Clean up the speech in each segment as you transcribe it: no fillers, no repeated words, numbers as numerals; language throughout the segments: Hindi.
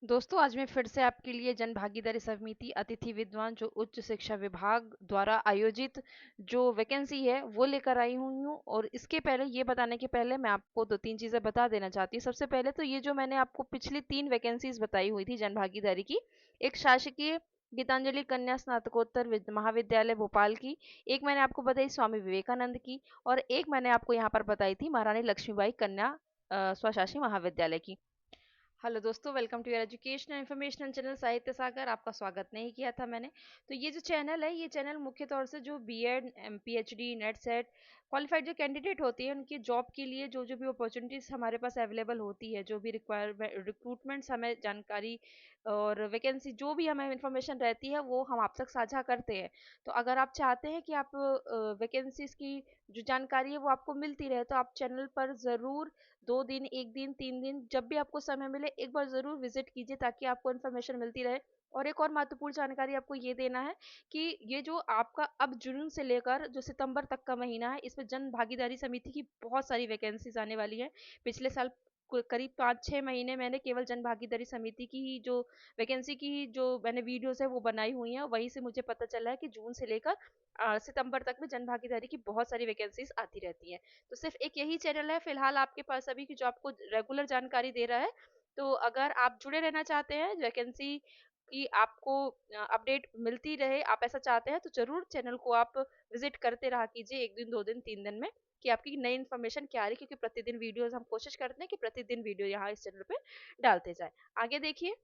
दोस्तों, आज मैं फिर से आपके लिए जन भागीदारी समिति अतिथि विद्वान जो उच्च शिक्षा विभाग द्वारा आयोजित जो वैकेंसी है वो लेकर आई हुई हूँ। और इसके पहले ये बताने के पहले मैं आपको दो तीन चीज़ें बता देना चाहती हूँ। सबसे पहले तो ये जो मैंने आपको पिछली 3 वैकेंसीज बताई हुई थी जन भागीदारी की, एक शासकीय गीतांजलि कन्या स्नातकोत्तर महाविद्यालय भोपाल की, एक मैंने आपको बताई स्वामी विवेकानंद की, और एक मैंने आपको यहाँ पर बताई थी महारानी लक्ष्मीबाई कन्या स्वशासी महाविद्यालय की। हेलो दोस्तों, welcome to your educational informational channel Sahitya Sagar. आपका स्वागत नहीं किया था मैंने। तो ये जो चैनल है, ये चैनल मुख्य तौर से जो BEd, PhD, NET SET qualified जो कैंडिडेट होती है उनकी जॉब के लिए जो जो भी अपॉर्चुनिटीज हमारे पास अवेलेबल होती है, जो भी रिक्वायरमेंट रिक्रूटमेंट्स हमें जानकारी और वैकेंसी जो भी हमें इन्फॉर्मेशन रहती है वो हम आप तक साझा करते हैं। तो अगर आप चाहते हैं कि आप वैकेंसीज की जो जानकारी है वो आपको मिलती रहे, तो आप चैनल पर ज़रूर 2 दिन, 1 दिन, 3 दिन, जब भी आपको समय मिले एक बार ज़रूर विजिट कीजिए ताकि आपको इन्फॉर्मेशन मिलती रहे। और एक और महत्वपूर्ण जानकारी आपको ये देना है कि ये जो आपका अब जून से लेकर जो सितंबर तक का महीना है, इसमें जन भागीदारी समिति की बहुत सारी वैकेंसीज आने वाली है। पिछले साल करीब 5-6 महीने मैंने केवल जन भागीदारी समिति की ही जो वैकेंसी की जो मैंने वीडियोस है वो बनाई हुई हैं। वहीं से मुझे पता चला है कि जून से लेकर सितंबर तक में जन भागीदारी की बहुत सारी वैकेंसीज आती रहती हैं। तो सिर्फ एक यही चैनल है फिलहाल आपके पास अभी की जो आपको रेगुलर जानकारी दे रहा है। तो अगर आप जुड़े रहना चाहते हैं, वैकेंसी की आपको अपडेट मिलती रहे, आप ऐसा चाहते हैं, तो जरूर चैनल को आप विजिट करते रहा कीजिए 1 दिन, 2 दिन, 3 दिन में कि आपकी नई इन्फॉर्मेशन क्या आ रही है। क्योंकि प्रतिदिन वीडियोस हम कोशिश करते हैं कि प्रतिदिन वीडियो यहाँ इस चैनल पे डालते जाए। आगे देखिए।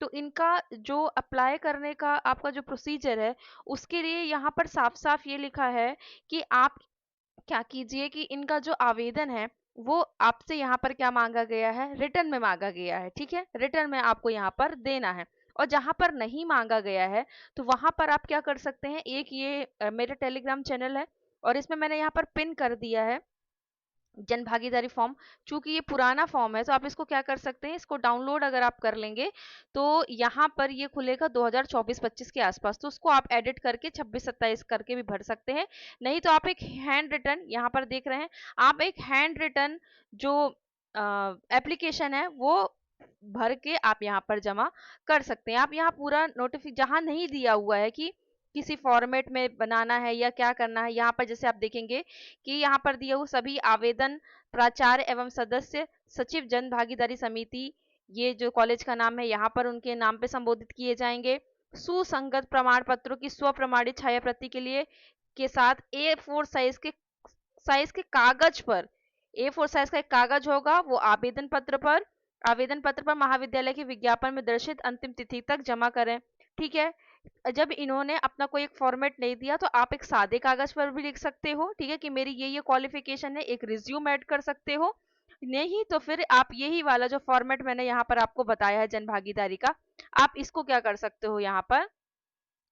तो इनका जो अप्लाई करने का आपका जो प्रोसीजर है, उसके लिए यहाँ पर साफ साफ ये लिखा है कि आप क्या कीजिए कि इनका जो आवेदन है वो आपसे यहाँ पर क्या मांगा गया है, रिटर्न में मांगा गया है। ठीक है, रिटर्न में आपको यहाँ पर देना है। और जहां पर नहीं मांगा गया है तो वहां पर आप क्या कर सकते हैं, एक ये मेरा टेलीग्राम चैनल है और इसमें मैंने यहाँ पर पिन कर दिया है जन भागीदारी फॉर्म। चूंकि ये पुराना फॉर्म है तो आप इसको क्या कर सकते हैं, इसको डाउनलोड अगर आप कर लेंगे तो यहाँ पर ये खुलेगा 2024-25 के आसपास। तो उसको आप एडिट करके 26-27 करके भी भर सकते हैं। नहीं तो आप एक हैंड रिटन यहाँ पर देख रहे हैं, आप एक हैंड रिटन जो एप्लीकेशन है वो भर के आप यहाँ पर जमा कर सकते हैं। आप यहाँ पूरा नोटिफिक जहाँ नहीं दिया हुआ है कि किसी फॉर्मेट में बनाना है या क्या करना है, यहाँ पर जैसे आप देखेंगे कि यहाँ पर दिए हुए सभी आवेदन प्राचार्य एवं सदस्य सचिव जन भागीदारी समिति, ये जो कॉलेज का नाम है, यहाँ पर उनके नाम पे संबोधित किए जाएंगे। सुसंगत प्रमाण पत्रों की स्व प्रमाणित छाया प्रति के लिए के साथ A4 साइज के कागज पर, A4 साइज का एक कागज होगा, वो आवेदन पत्र पर महाविद्यालय के विज्ञापन में दर्शित अंतिम तिथि तक जमा करें। ठीक है। जब इन्होंने अपना कोई एक फॉर्मेट नहीं दिया तो आप एक सादे कागज पर भी लिख सकते हो, ठीक है, कि मेरी ये क्वालिफिकेशन है, एक रिज्यूम ऐड कर सकते हो। नहीं तो फिर आप यही वाला जो फॉर्मेट मैंने यहाँ पर आपको बताया है जन भागीदारी का, आप इसको क्या कर सकते हो, यहाँ पर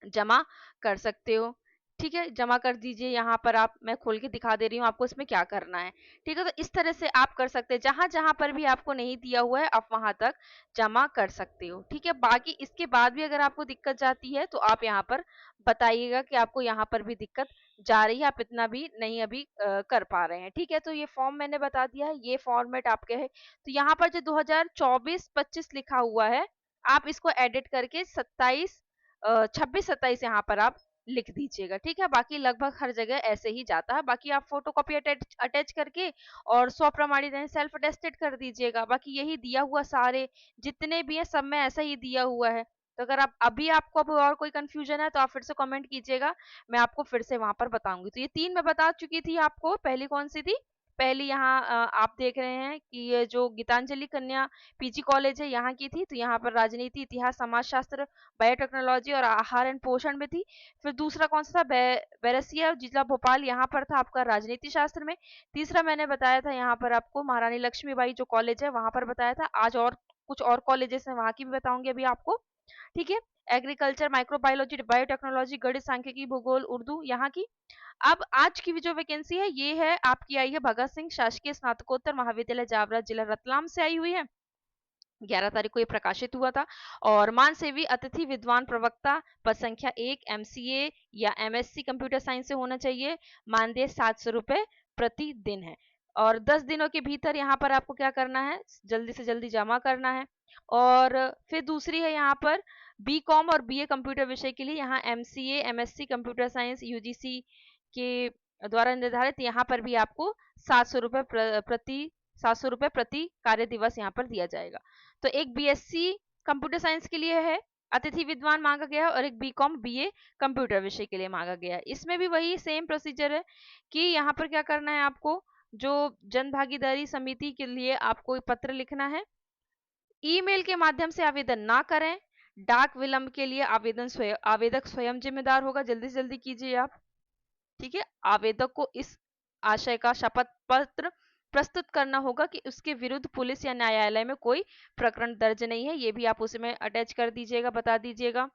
जमा कर सकते हो। ठीक है, जमा कर दीजिए। यहाँ पर आप, मैं खोल के दिखा दे रही हूँ आपको इसमें क्या करना है। ठीक है, तो इस तरह से आप कर सकते हैं, जहां जहां पर भी आपको नहीं दिया हुआ है आप वहां तक जमा कर सकते हो। ठीक है, बाकी इसके बाद भी अगर आपको दिक्कत जाती है तो आप यहाँ पर बताइएगा कि आपको यहाँ पर भी दिक्कत जा रही है, आप इतना भी नहीं अभी कर पा रहे हैं। ठीक है, तो ये फॉर्म मैंने बता दिया है, ये फॉर्मेट आपके है। तो यहाँ पर जो 2024-25 लिखा हुआ है, आप इसको एडिट करके 26-27 यहाँ पर आप लिख दीजिएगा। ठीक है, बाकी लगभग हर जगह ऐसे ही जाता है। बाकी आप फोटो कॉपी अटैच करके और स्व प्रमाणित सेल्फ अटेस्टेड कर दीजिएगा। बाकी यही दिया हुआ, सारे जितने भी है सब में ऐसा ही दिया हुआ है। तो अगर आप अभी आपको अभी और कोई कंफ्यूजन है तो आप फिर से कमेंट कीजिएगा, मैं आपको फिर से वहां पर बताऊंगी। तो ये 3 मैं बता चुकी थी आपको। पहली कौन सी थी, पहली यहाँ आप देख रहे हैं कि ये जो गीतांजलि कन्या पीजी कॉलेज है यहाँ की थी। तो यहाँ पर राजनीति, इतिहास, समाजशास्त्र, बायोटेक्नोलॉजी और आहार एंड पोषण में थी। फिर दूसरा कौन सा था, बैरसिया जिला भोपाल, यहाँ पर था आपका राजनीति शास्त्र में। तीसरा मैंने बताया था यहाँ पर आपको महारानी लक्ष्मीबाई जो कॉलेज है वहां पर बताया था। आज और कुछ और कॉलेजेस हैं वहां की भी बताऊंगी अभी आपको। ठीक है, एग्रीकल्चर, माइक्रोबायोलॉजी, बायोटेक्नोलॉजी, गणित, सांख्यिकी, भूगोल, उर्दू यहाँ की। अब आज की भी जो वैकेंसी है ये है आपकी, आई है भगत सिंह शासकीय स्नातकोत्तर महाविद्यालय जावरा, जिला रतलाम से आई हुई है। 11 तारीख को ये प्रकाशित हुआ था। और मान सेवी अतिथि विद्वान प्रवक्ता, पद संख्या 1, MCA या MSc कंप्यूटर साइंस से होना चाहिए। मानदेय 700 रुपए प्रति दिन है। और 10 दिनों के भीतर यहाँ पर आपको क्या करना है, जल्दी से जल्दी जमा करना है। और फिर दूसरी है यहाँ पर बीकॉम और बीए कंप्यूटर विषय के लिए, यहाँ MCA MSc computer science UGC के द्वारा निर्धारित, यहाँ पर भी आपको 700 रुपये प्रति कार्य दिवस यहाँ पर दिया जाएगा। तो एक बीएससी कंप्यूटर साइंस के लिए है, अतिथि विद्वान मांगा गया है, और एक बीकॉम बीए कंप्यूटर विषय के लिए मांगा गया है। इसमें भी वही सेम प्रोसीजर है कि यहाँ पर क्या करना है, आपको जो जन भागीदारी समिति के लिए आपको पत्र लिखना है। ईमेल के माध्यम से आवेदन ना करें, डाक विलंब के लिए आवेदक स्वयं जिम्मेदार होगा, जल्दी से जल्दी कीजिए आप। ठीक है, आवेदक को इस आशय का शपथ पत्र प्रस्तुत करना होगा कि उसके विरुद्ध पुलिस या न्यायालय में कोई प्रकरण दर्ज नहीं है, ये भी आप उसमें अटैच कर दीजिएगा, बता दीजिएगा।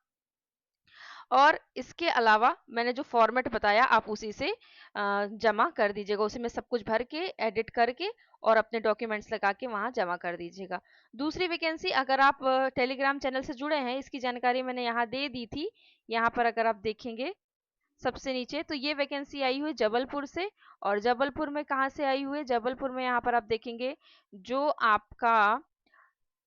और इसके अलावा मैंने जो फॉर्मेट बताया आप उसी से जमा कर दीजिएगा, उसी में सब कुछ भर के एडिट करके और अपने डॉक्यूमेंट्स लगा के वहाँ जमा कर दीजिएगा। दूसरी वैकेंसी, अगर आप टेलीग्राम चैनल से जुड़े हैं, इसकी जानकारी मैंने यहाँ दे दी थी। यहाँ पर अगर आप देखेंगे सबसे नीचे, तो ये वैकेंसी आई हुई जबलपुर से। और जबलपुर में कहाँ से आई हुई है, जबलपुर में यहाँ पर आप देखेंगे जो आपका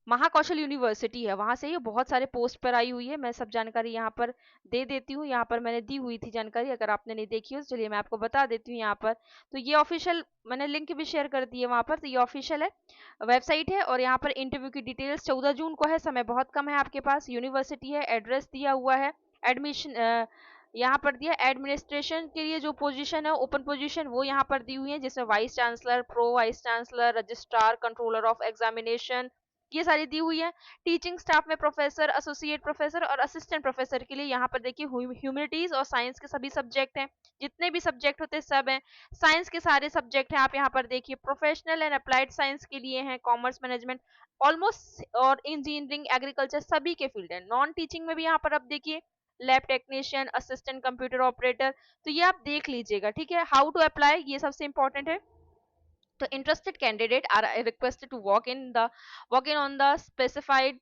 महाकौशल यूनिवर्सिटी है, वहां से ये बहुत सारे पोस्ट पर आई हुई है। मैं सब जानकारी यहाँ पर दे देती हूँ, यहाँ पर मैंने दी हुई थी जानकारी, अगर आपने नहीं देखी हो तो चलिए मैं आपको बता देती हूँ यहाँ पर। तो ये ऑफिशियल, मैंने लिंक भी शेयर कर दी है वहाँ पर, तो ये ऑफिशियल है, वेबसाइट है। और यहाँ पर इंटरव्यू की डिटेल्स 14 जून को है, समय बहुत कम है आपके पास। यूनिवर्सिटी है, एड्रेस दिया हुआ है, एडमिशन यहाँ पर दिया। एडमिनिस्ट्रेशन के लिए जो पोजीशन है, ओपन पोजीशन, वो यहाँ पर दी हुई है, जिसमें vice chancellor, pro vice chancellor, registrar, controller of examination, ये सारी दी हुई है। टीचिंग स्टाफ में प्रोफेसर, एसोसिएट प्रोफेसर और असिस्टेंट प्रोफेसर के लिए यहाँ पर देखिए ह्यूमैनिटीज और साइंस के सभी सब्जेक्ट हैं, जितने भी सब्जेक्ट होते हैं सब हैं। साइंस के सारे सब्जेक्ट हैं, आप यहाँ पर देखिए। प्रोफेशनल एंड अप्लाइड साइंस के लिए हैं, कॉमर्स, मैनेजमेंट, ऑलमोस्ट, और इंजीनियरिंग, एग्रीकल्चर, सभी के फील्ड है। नॉन टीचिंग में भी यहाँ पर आप देखिए lab technician, assistant computer operator, तो ये आप देख लीजिएगा। ठीक है, हाउ टू अप्लाई, ये सबसे इंपॉर्टेंट है। तो interested candidate are requested to walk in on the specified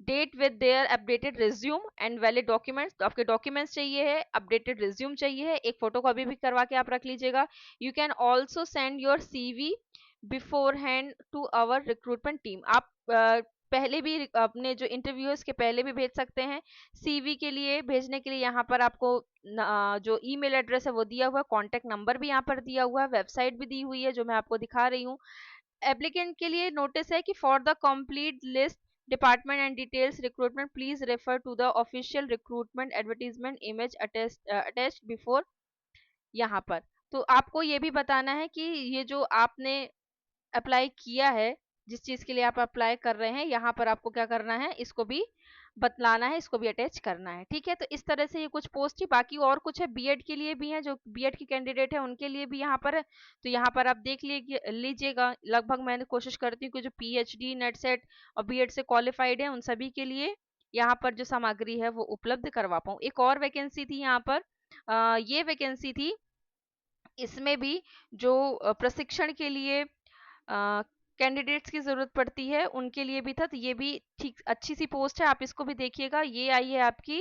date with their updated resume and valid documents. तो आपके डॉक्यूमेंट्स चाहिए है, अपडेटेड रिज्यूम चाहिए है, एक फोटो कॉपी भी करवा के आप रख लीजिएगा। You can also send your CV beforehand to our recruitment team. आप पहले भी अपने जो इंटरव्यू है उसके पहले भी भेज सकते हैं। सीवी के लिए भेजने के लिए यहाँ पर आपको जो ईमेल एड्रेस है वो दिया हुआ है, कॉन्टैक्ट नंबर भी यहाँ पर दिया हुआ है, वेबसाइट भी दी हुई है जो मैं आपको दिखा रही हूँ। एप्लीकेंट के लिए नोटिस है कि for the complete list department and details recruitment please refer to the official recruitment advertisement image attached before. यहाँ पर तो आपको ये भी बताना है कि ये जो आपने अप्लाई किया है, जिस चीज के लिए आप अप्लाई कर रहे हैं, यहाँ पर आपको क्या करना है, इसको भी बतलाना है, इसको भी अटैच करना है। ठीक है, तो इस तरह से ये कुछ पोस्ट ही, बाकी और कुछ है बीएड के लिए भी है, जो बीएड की कैंडिडेट है उनके लिए भी यहाँ पर है। तो यहाँ पर आप देख लीजिएगा। लगभग मैंने कोशिश करती हूँ कि जो पीएचडी नेट सेट और बीएड से क्वालिफाइड है उन सभी के लिए यहाँ पर जो सामग्री है वो उपलब्ध करवा पाऊँ। एक और वैकेंसी थी यहाँ पर, ये वैकेंसी थी, इसमें भी जो प्रशिक्षण के लिए कैंडिडेट्स की जरूरत पड़ती है उनके लिए भी था। तो ये भी ठीक अच्छी सी पोस्ट है, आप इसको भी देखिएगा। ये आई है आपकी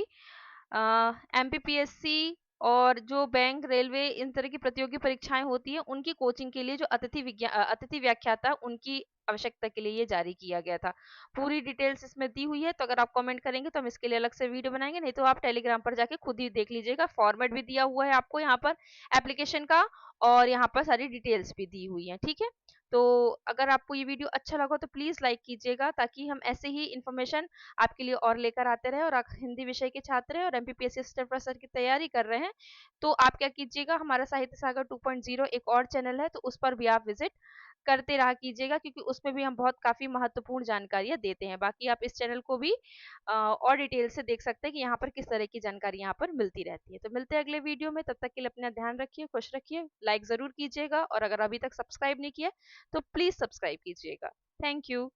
एमपीपीएससी और जो बैंक, रेलवे, इन तरह की प्रतियोगी परीक्षाएं होती है उनकी कोचिंग के लिए जो अतिथि व्याख्याता उनकी आवश्यकता के लिए ये जारी किया गया था। पूरी डिटेल्स इसमें दी हुई है, तो अगर आप कमेंट करेंगे तो हम इसके लिए अलग से वीडियो बनाएंगे, नहीं तो आप टेलीग्राम पर जाके खुद ही देख लीजिएगा। फॉर्मेट भी दिया हुआ है आपको यहाँ पर एप्लीकेशन का, और यहाँ पर सारी डिटेल्स भी दी हुई है। ठीक है, तो अगर आपको ये वीडियो अच्छा लगा तो प्लीज लाइक कीजिएगा, ताकि हम ऐसे ही इंफॉर्मेशन आपके लिए और लेकर आते रहे। और आप हिंदी विषय के छात्र हैं और एमपीपीएससी असिस्टेंट प्रोफेसर की तैयारी कर रहे हैं, तो आप क्या कीजिएगा, हमारा साहित्य सागर 2.0 एक और चैनल है, तो उस पर भी आप विजिट करते रहा कीजिएगा, क्योंकि उसमें भी हम बहुत काफी महत्वपूर्ण जानकारियां देते हैं। बाकी आप इस चैनल को भी और डिटेल से देख सकते हैं कि यहाँ पर किस तरह की जानकारी यहाँ पर मिलती रहती है। तो मिलते हैं अगले वीडियो में, तब तक के लिए अपना ध्यान रखिए, खुश रखिए, लाइक जरूर कीजिएगा, और अगर अभी तक सब्सक्राइब नहीं किया तो प्लीज सब्सक्राइब कीजिएगा। Thank you.